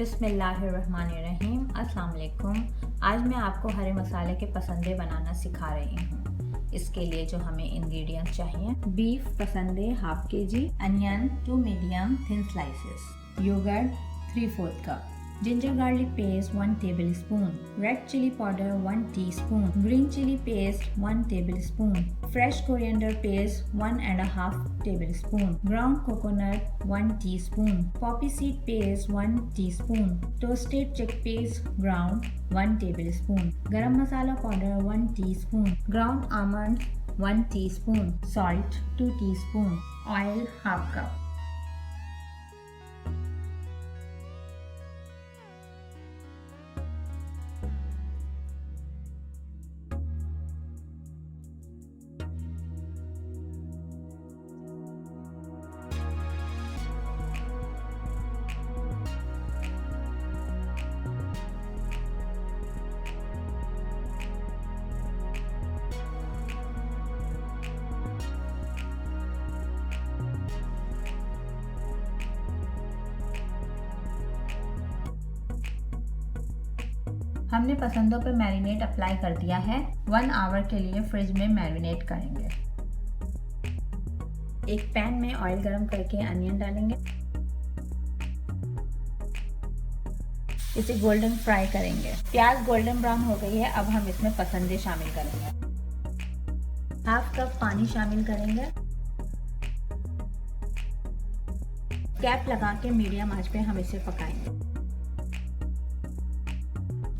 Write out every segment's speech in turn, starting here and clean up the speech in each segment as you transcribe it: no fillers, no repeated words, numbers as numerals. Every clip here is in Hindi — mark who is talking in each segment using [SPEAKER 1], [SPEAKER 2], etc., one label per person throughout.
[SPEAKER 1] बिस्मिल्लाहिर्रहमानिर्रहीम। अस्सलाम वालेकुम। आज मैं आपको हरे मसाले के पसंदे बनाना सिखा रही हूँ। इसके लिए जो हमें इंग्रेडिएंट्स चाहिए, बीफ पसंदे half kg, onion 2 medium thin slices, yogurt 3/4 cup, ginger garlic paste 1 tablespoon, red chili powder 1 teaspoon, green chili paste 1 tablespoon, fresh coriander paste 1.5 tablespoon, ground coconut 1 teaspoon, poppy seed paste 1 teaspoon, toasted chickpeas ground 1 tablespoon, garam masala powder 1 teaspoon, ground almond 1 teaspoon, salt 2 teaspoon, oil half cup. हमने पसंदों पे मैरिनेट अप्लाई कर दिया है। 1 आवर के लिए फ्रिज में मैरिनेट करेंगे। एक पैन में ऑयल गरम करके अनियन डालेंगे, इसे गोल्डन फ्राई करेंगे। प्याज गोल्डन ब्राउन हो गई है, अब हम इसमें पसंदे शामिल करेंगे। हाफ कप पानी शामिल करेंगे। कैप लगा के मीडियम आंच पे हम इसे पकाएंगे।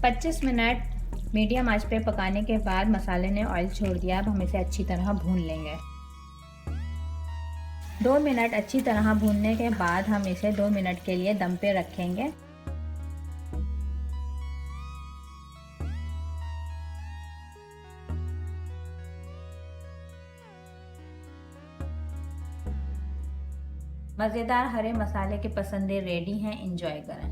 [SPEAKER 1] 25 मिनट मीडियम आंच पे पकाने के बाद मसाले ने ऑयल छोड़ दिया। अब हम इसे अच्छी तरह भून लेंगे। 2 मिनट अच्छी तरह भूनने के बाद हम इसे 2 मिनट के लिए दम पे रखेंगे। मज़ेदार हरे मसाले के पसंदे रेडी हैं, एंजॉय करें।